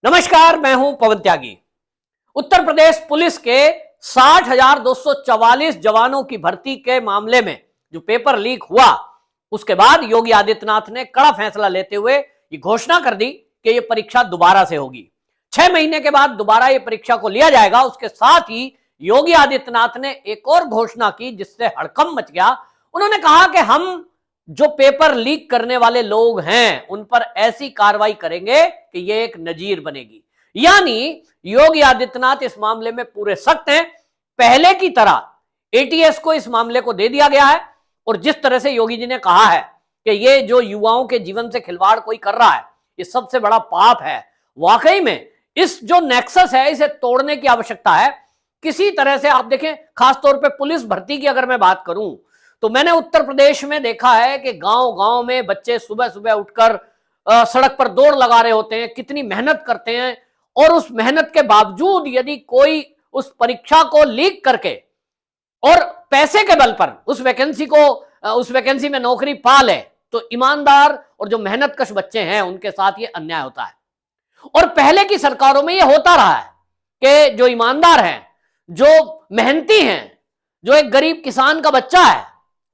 नमस्कार, मैं हूं पवन त्यागी। उत्तर प्रदेश पुलिस के 60,244 जवानों की भर्ती के मामले में जो पेपर लीक हुआ, उसके बाद योगी आदित्यनाथ ने कड़ा फैसला लेते हुए ये घोषणा कर दी कि ये परीक्षा दोबारा से होगी। 6 महीने के बाद दोबारा ये परीक्षा को लिया जाएगा। उसके साथ ही योगी आदित्यनाथ ने एक और घोषणा की जिससे हड़कंप मच गया। उन्होंने कहा कि हम जो पेपर लीक करने वाले लोग हैं उन पर ऐसी कार्रवाई करेंगे कि ये एक नजीर बनेगी। यानी योगी आदित्यनाथ इस मामले में पूरे सख्त हैं। पहले की तरह एटीएस को इस मामले को दे दिया गया है और जिस तरह से योगी जी ने कहा है कि ये जो युवाओं के जीवन से खिलवाड़ कोई कर रहा है, ये सबसे बड़ा पाप है। वाकई में इस जो नेक्सस है इसे तोड़ने की आवश्यकता है। किसी तरह से आप देखें, खासतौर पर पुलिस भर्ती की अगर मैं बात करूं तो मैंने उत्तर प्रदेश में देखा है कि गांव गांव में बच्चे सुबह सुबह उठकर सड़क पर दौड़ लगा रहे होते हैं, कितनी मेहनत करते हैं और उस मेहनत के बावजूद यदि कोई उस परीक्षा को लीक करके और पैसे के बल पर उस वैकेंसी में नौकरी पा ले तो ईमानदार और जो मेहनतकश बच्चे हैं उनके साथ ये अन्याय होता है। और पहले की सरकारों में ये होता रहा है कि जो ईमानदार हैं, जो मेहनती हैं, जो एक गरीब किसान का बच्चा है,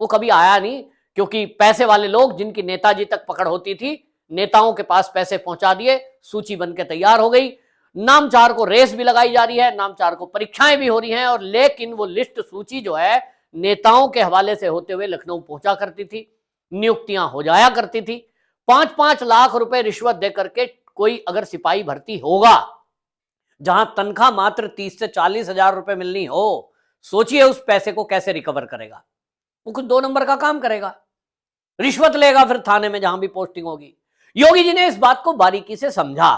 वो कभी आया नहीं, क्योंकि पैसे वाले लोग जिनकी नेताजी तक पकड़ होती थी, नेताओं के पास पैसे पहुंचा दिए, सूची बनके तैयार हो गई। नामचार को रेस भी लगाई जा रही है, नामचार को परीक्षाएं भी हो रही हैं, और लेकिन वो लिस्ट सूची जो है नेताओं के हवाले से होते हुए लखनऊ पहुंचा करती थी, नियुक्तियां हो जाया करती थी। 5-5 लाख रुपए रिश्वत दे करके कोई अगर सिपाही भर्ती होगा जहां तनख्वाह मात्र 30 से 40 हजार रुपए मिलनी हो, सोचिए उस पैसे को कैसे रिकवर करेगा। वो कुछ 2 नंबर का काम करेगा, रिश्वत लेगा फिर थाने में जहां भी पोस्टिंग होगी। योगी जी ने इस बात को बारीकी से समझा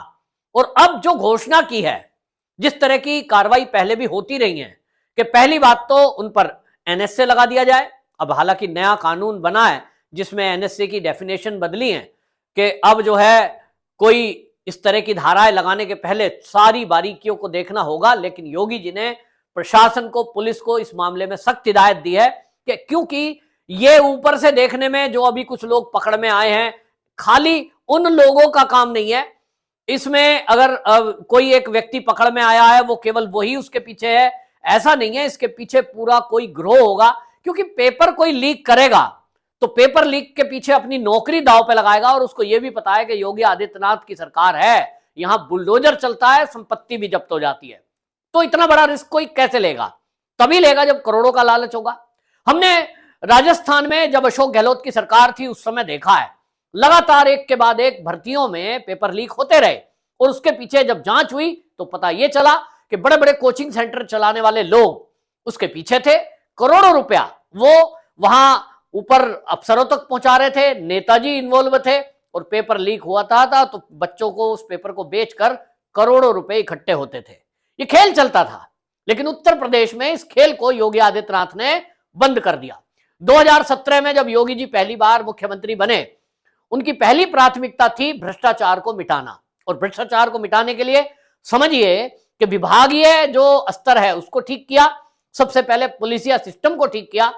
और अब जो घोषणा की है, जिस तरह की कार्रवाई पहले भी होती रही है कि पहली बात तो उन पर एनएसए लगा दिया जाए। अब हालांकि नया कानून बना है जिसमें एनएसए की डेफिनेशन बदली है कि अब जो है कोई इस तरह की धाराएं लगाने के पहले सारी बारीकियों को देखना होगा। लेकिन योगी जी ने प्रशासन को, पुलिस को इस मामले में सख्त हिदायत दी है कि क्योंकि ये ऊपर से देखने में जो अभी कुछ लोग पकड़ में आए हैं, खाली उन लोगों का काम नहीं है। इसमें अगर कोई एक व्यक्ति पकड़ में आया है वो केवल वही उसके पीछे है, ऐसा नहीं है। इसके पीछे पूरा कोई ग्रोह होगा, क्योंकि पेपर कोई लीक करेगा तो पेपर लीक के पीछे अपनी नौकरी दांव पे लगाएगा। और उसको यह भी पता है कि योगी आदित्यनाथ की सरकार है, यहां बुलडोजर चलता है, संपत्ति भी जब्त हो जाती है। तो इतना बड़ा रिस्क कोई कैसे लेगा? तभी लेगा जब करोड़ों का लालच होगा। हमने राजस्थान में जब अशोक गहलोत की सरकार थी उस समय देखा है, लगातार एक के बाद एक भर्तियों में पेपर लीक होते रहे और उसके पीछे जब जांच हुई तो पता यह चला कि बड़े बड़े कोचिंग सेंटर चलाने वाले लोग उसके पीछे थे। करोड़ों रुपया वो वहां ऊपर अफसरों तक पहुंचा रहे थे, नेताजी इन्वॉल्व थे और पेपर लीक हुआ था तो बच्चों को उस पेपर को बेचकर करोड़ों रुपए इकट्ठे होते थे। ये खेल चलता था। लेकिन उत्तर प्रदेश में इस खेल को योगी आदित्यनाथ ने बंद कर दिया। 2017 में जब योगी जी पहली बार मुख्यमंत्री बने, उनकी पहली प्राथमिकता थी भ्रष्टाचार को मिटाना। और भ्रष्टाचार को मिटाने के लिए समझिए कि विभागीय जो स्तर है उसको ठीक किया, सबसे पहले पुलिसिया सिस्टम को ठीक किया।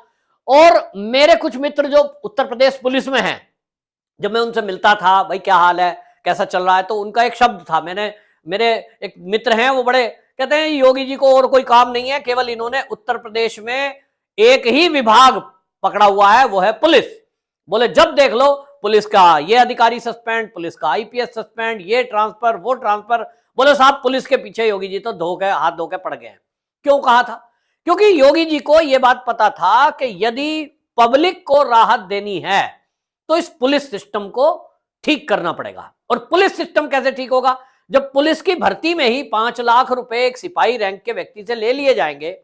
और मेरे कुछ मित्र जो उत्तर प्रदेश पुलिस में हैं, जब मैं उनसे मिलता था, भाई क्या हाल है, कैसा चल रहा है, तो उनका एक शब्द था, मेरे एक मित्र हैं वो बड़े कहते हैं योगी जी को और कोई काम नहीं है, केवल इन्होंने उत्तर प्रदेश में एक ही विभाग पकड़ा हुआ है, वो है पुलिस। बोले जब देख लो पुलिस का ये अधिकारी सस्पेंड, पुलिस का आईपीएस सस्पेंड, ये ट्रांसफर वो ट्रांसफर। बोले साहब पुलिस के पीछे योगी जी तो हाथ धो के पड़ गए हैं। क्यों कहा था? क्योंकि योगी जी को यह बात पता था कि यदि पब्लिक को राहत देनी है तो इस पुलिस सिस्टम को ठीक करना पड़ेगा। और पुलिस सिस्टम कैसे ठीक होगा? जब पुलिस की भर्ती में ही 5 लाख रुपए एक सिपाही रैंक के व्यक्ति से ले लिए जाएंगे,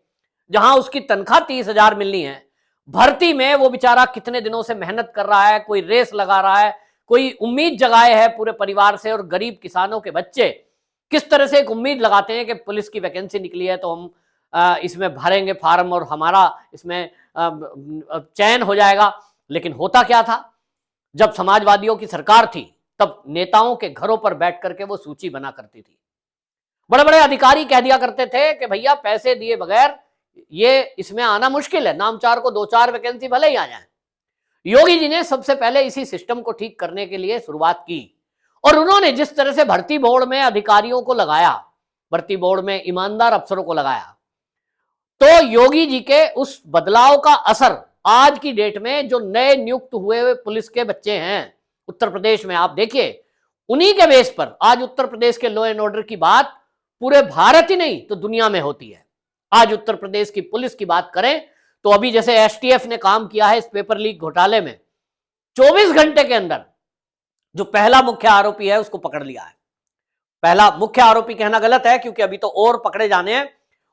जहां उसकी तनख्वाह 30 हजार मिलनी है, भर्ती में वो बेचारा कितने दिनों से मेहनत कर रहा है, कोई रेस लगा रहा है, कोई उम्मीद जगाए है पूरे परिवार से। और गरीब किसानों के बच्चे किस तरह से एक उम्मीद लगाते हैं कि पुलिस की वैकेंसी निकली है तो हम इसमें भरेंगे फार्म और हमारा इसमें चयन हो जाएगा। लेकिन होता क्या था, जब समाजवादियों की सरकार थी तब नेताओं के घरों पर बैठ करके वो सूची बना करती थी। बड़े बड़े अधिकारी कह दिया करते थे कि भैया पैसे दिए बगैर ये इसमें आना मुश्किल है, नामचार को 2-4 वैकेंसी भले ही आ जाए। योगी जी ने सबसे पहले इसी सिस्टम को ठीक करने के लिए शुरुआत की और उन्होंने जिस तरह से भर्ती बोर्ड में अधिकारियों को लगाया, भर्ती बोर्ड में ईमानदार अफसरों को लगाया, तो योगी जी के उस बदलाव का असर आज की डेट में जो नए नियुक्त हुए पुलिस के बच्चे हैं उत्तर प्रदेश में, आप देखिए, उन्हीं के बेस पर आज उत्तर प्रदेश के लॉ एंड ऑर्डर की बात पूरे भारत ही नहीं तो दुनिया में होती है। आज उत्तर प्रदेश की पुलिस की बात करें तो अभी जैसे एसटीएफ ने काम किया है इस पेपर लीक घोटाले में, 24 घंटे के अंदर जो पहला मुख्य आरोपी है उसको पकड़ लिया है। पहला मुख्य आरोपी कहना गलत है क्योंकि अभी तो और पकड़े जाने हैं,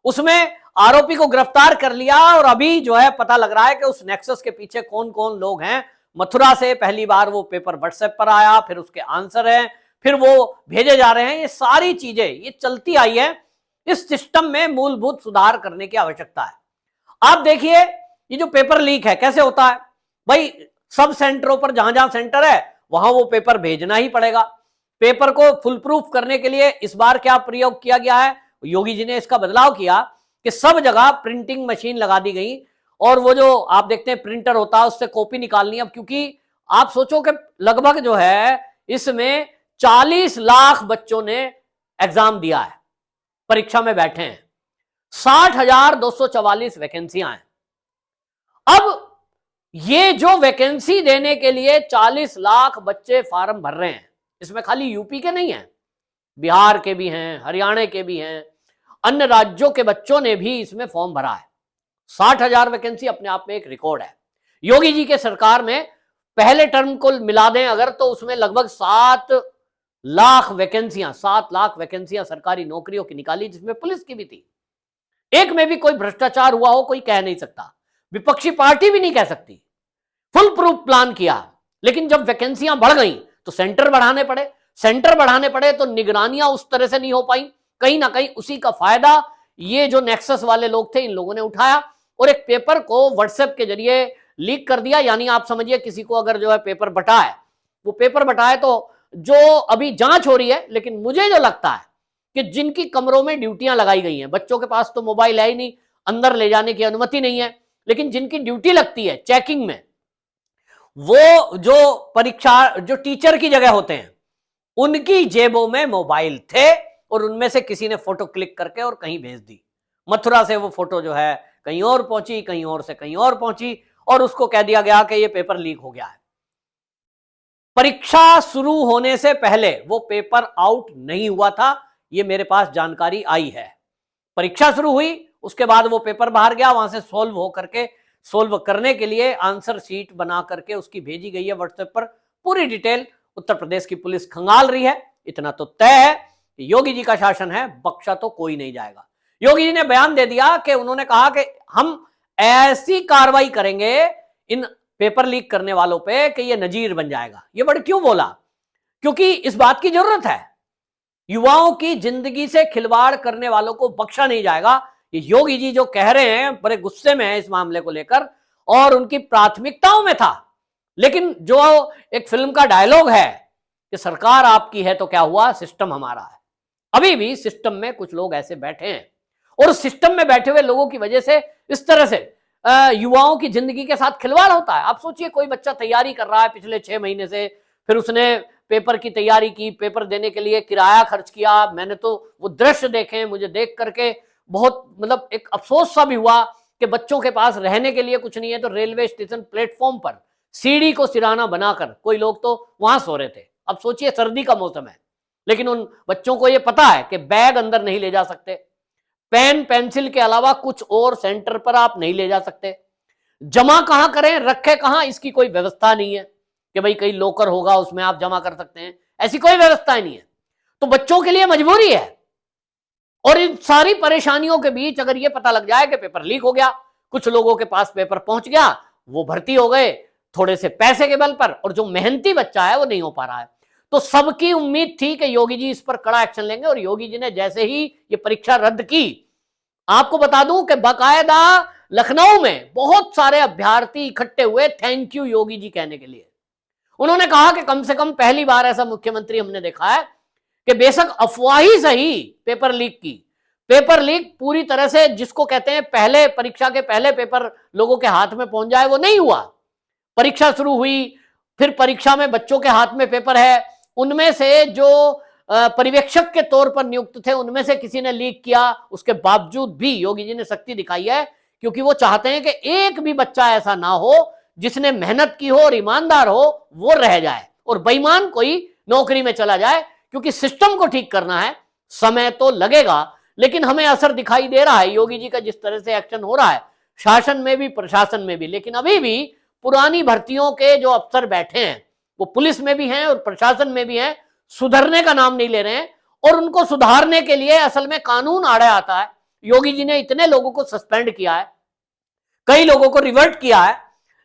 उसमें आरोपी को गिरफ्तार कर लिया और अभी जो है पता लग रहा है कि उस नेक्सस के पीछे कौन कौन लोग हैं। मथुरा से पहली बार वो पेपर व्हाट्सएप पर आया, फिर उसके आंसर हैं, फिर वो भेजे जा रहे हैं। ये सारी चीजें ये चलती आई है। इस सिस्टम में मूलभूत सुधार करने की आवश्यकता है। आप देखिए ये जो पेपर लीक है कैसे होता है भाई, सब सेंटरों पर जहां जहां सेंटर है वहां वो पेपर भेजना ही पड़ेगा। पेपर को फुल प्रूफ करने के लिए इस बार क्या प्रयोग किया गया है, योगी जी ने इसका बदलाव किया कि सब जगह प्रिंटिंग मशीन लगा दी गई और वो जो आप देखते हैं प्रिंटर होता है उससे कॉपी निकालनी है। अब क्योंकि आप सोचो कि लगभग जो है इसमें 40 लाख बच्चों ने एग्जाम दिया है, परीक्षा में बैठे हैं, 60,244 वैकेंसियां हैं। अब ये जो वैकेंसी देने के लिए 40 लाख बच्चे फॉर्म भर रहे हैं, इसमें खाली यूपी के नहीं हैं, बिहार के भी हैं, हरियाणा के भी हैं, अन्य राज्यों के बच्चों ने भी इसमें फॉर्म भरा है। 60,000 वैकेंसी अपने आप में एक रिकॉर्ड है। योगी जी के सरकार में पहले टर्म को मिला दें अगर तो उसमें लगभग 7 लाख वैकेंसियां सरकारी नौकरियों की निकाली, जिसमें पुलिस की भी थी। एक में भी कोई भ्रष्टाचार हुआ हो कोई कह नहीं सकता, विपक्षी पार्टी भी नहीं कह सकती। फुल प्रूफ प्लान किया, लेकिन जब वैकेंसियां बढ़ गई तो सेंटर बढ़ाने पड़े तो निगरानियां उस तरह से नहीं हो पाई। कहीं ना कहीं उसी का फायदा ये जो नेक्सस वाले लोग थे इन लोगों ने उठाया और एक पेपर को व्हाट्सएप के जरिए लीक कर दिया। यानी आप समझिए किसी को अगर जो है पेपर बटा है, वो पेपर बटा है तो जो अभी जांच हो रही है, लेकिन मुझे जो लगता है कि जिनकी कमरों में ड्यूटियां लगाई गई हैं, बच्चों के पास तो मोबाइल है ही नहीं, अंदर ले जाने की अनुमति नहीं है, लेकिन जिनकी ड्यूटी लगती है चेकिंग में, वो जो परीक्षा जो टीचर की जगह होते हैं उनकी जेबों में मोबाइल थे और उनमें से किसी ने फोटो क्लिक करके और कहीं भेज दी। मथुरा से वो फोटो जो है कहीं और पहुंची, कहीं और से कहीं और पहुंची और उसको कह दिया गया कि ये पेपर लीक हो गया है। परीक्षा शुरू होने से पहले वो पेपर आउट नहीं हुआ था, ये मेरे पास जानकारी आई है। परीक्षा शुरू हुई उसके बाद वो पेपर बाहर गया, वहां से सोल्व करने के लिए आंसर शीट बना करके उसकी भेजी गई है व्हाट्सएप पर। पूरी डिटेल उत्तर प्रदेश की पुलिस खंगाल रही है। इतना तो तय है कि योगी जी का शासन है, बख्शा तो कोई नहीं जाएगा। योगी जी ने बयान दे दिया कि उन्होंने कहा कि हम ऐसी कार्रवाई करेंगे इन पेपर लीक करने वालों पे कि ये नजीर बन जाएगा। ये वर्ड क्यों बोला? क्योंकि इस बात की जरूरत है, युवाओं की जिंदगी से खिलवाड़ करने वालों को बख्शा नहीं जाएगा। ये योगी जी जो कह रहे हैं बड़े गुस्से में है इस मामले को लेकर और उनकी प्राथमिकताओं में था, लेकिन जो एक फिल्म का डायलॉग है कि सरकार आपकी है तो क्या हुआ, सिस्टम हमारा है। अभी भी सिस्टम में कुछ लोग ऐसे बैठे हैं और सिस्टम में बैठे हुए लोगों की वजह से इस तरह से युवाओं की जिंदगी के साथ खिलवाड़ होता है। आप सोचिए कोई बच्चा तैयारी कर रहा है पिछले 6 महीने से, फिर उसने पेपर की तैयारी की, पेपर देने के लिए किराया खर्च किया। मैंने तो वो दृश्य देखे, मुझे देख करके बहुत मतलब एक अफसोस सा भी हुआ कि बच्चों के पास रहने के लिए कुछ नहीं है तो रेलवे स्टेशन प्लेटफॉर्म पर सीढ़ी को सिराना बनाकर कोई लोग तो वहां सो रहे थे। अब सोचिए सर्दी का मौसम है, लेकिन उन बच्चों को यह पता है कि बैग अंदर नहीं ले जा सकते, पेन पेंसिल के अलावा कुछ और सेंटर पर आप नहीं ले जा सकते, जमा कहां करें, रखे कहां, इसकी कोई व्यवस्था नहीं है कि भाई कहीं लॉकर होगा उसमें आप जमा कर सकते हैं, ऐसी कोई व्यवस्था ही नहीं है। तो बच्चों के लिए मजबूरी है। और इन सारी परेशानियों के बीच अगर ये पता लग जाए कि पेपर लीक हो गया, कुछ लोगों के पास पेपर पहुंच गया, वो भर्ती हो गए थोड़े से पैसे के बल पर, और जो मेहनती बच्चा है वो नहीं हो पा रहा है, तो सबकी उम्मीद थी कि योगी जी इस पर कड़ा एक्शन लेंगे। और योगी जी ने जैसे ही ये परीक्षा रद्द की, आपको बता दूं कि बाकायदा लखनऊ में बहुत सारे अभ्यर्थी इकट्ठे हुए थैंक यू योगी जी कहने के लिए। उन्होंने कहा कि कम से कम पहली बार ऐसा मुख्यमंत्री हमने देखा है कि बेशक अफवाह ही सही पेपर लीक की, पेपर लीक पूरी तरह से जिसको कहते हैं पहले परीक्षा के पहले पेपर लोगों के हाथ में पहुंच जाए, वो नहीं हुआ। परीक्षा शुरू हुई, फिर परीक्षा में बच्चों के हाथ में पेपर है, उनमें से जो पर्यवेक्षक के तौर पर नियुक्त थे उनमें से किसी ने लीक किया, उसके बावजूद भी योगी जी ने सख्ती दिखाई है, क्योंकि वो चाहते हैं कि एक भी बच्चा ऐसा ना हो जिसने मेहनत की हो और ईमानदार हो वो रह जाए और बेईमान कोई नौकरी में चला जाए। क्योंकि सिस्टम को ठीक करना है, समय तो लगेगा, लेकिन हमें असर दिखाई दे रहा है योगी जी का जिस तरह से एक्शन हो रहा है, शासन में भी प्रशासन में भी। लेकिन अभी भी पुरानी भर्तियों के जो अफसर बैठे हैं वो पुलिस में भी हैं और प्रशासन में भी हैं, सुधरने का नाम नहीं ले रहे हैं। और उनको सुधारने के लिए असल में कानून आड़े आता है। योगी जी ने इतने लोगों को सस्पेंड किया है, कई लोगों को रिवर्ट किया है,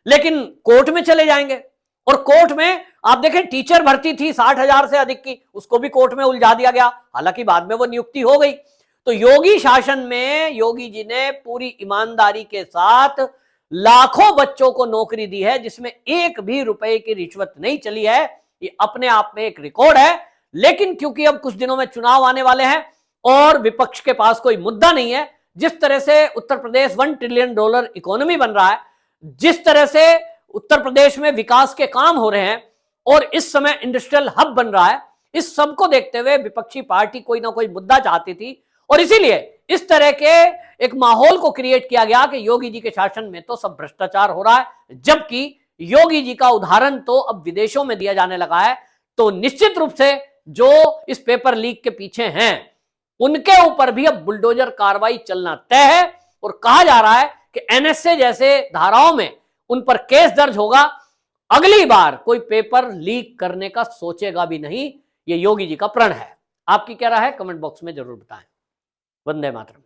लेकिन कोर्ट में चले जाएंगे। और कोर्ट में आप देखें, टीचर भर्ती थी 60,000 से अधिक की, उसको भी कोर्ट में उलझा दिया गया, हालांकि बाद में वो नियुक्ति हो गई। तो योगी शासन में योगी जी ने पूरी ईमानदारी के साथ लाखों बच्चों को नौकरी दी है, जिसमें एक भी रुपए की रिश्वत नहीं चली है। ये अपने आप में एक रिकॉर्ड है। लेकिन क्योंकि अब कुछ दिनों में चुनाव आने वाले हैं और विपक्ष के पास कोई मुद्दा नहीं है, जिस तरह से उत्तर प्रदेश $1 ट्रिलियन इकोनॉमी बन रहा है, जिस तरह से उत्तर प्रदेश में विकास के काम हो रहे हैं और इस समय इंडस्ट्रियल हब बन रहा है, इस सब को देखते हुए विपक्षी पार्टी कोई ना कोई मुद्दा चाहती थी और इसीलिए इस तरह के एक माहौल को क्रिएट किया गया कि योगी जी के शासन में तो सब भ्रष्टाचार हो रहा है, जबकि योगी जी का उदाहरण तो अब विदेशों में दिया जाने लगा है। तो निश्चित रूप से जो इस पेपर लीक के पीछे हैं उनके ऊपर भी अब बुलडोजर कार्रवाई चलना तय है और कहा जा रहा है कि एनएसए जैसे धाराओं में उन पर केस दर्ज होगा। अगली बार कोई पेपर लीक करने का सोचेगा भी नहीं। ये योगी जी का प्रण है। आपकी क्या राय है, कमेंट बॉक्स में जरूर बताएं। वंदे मातरम।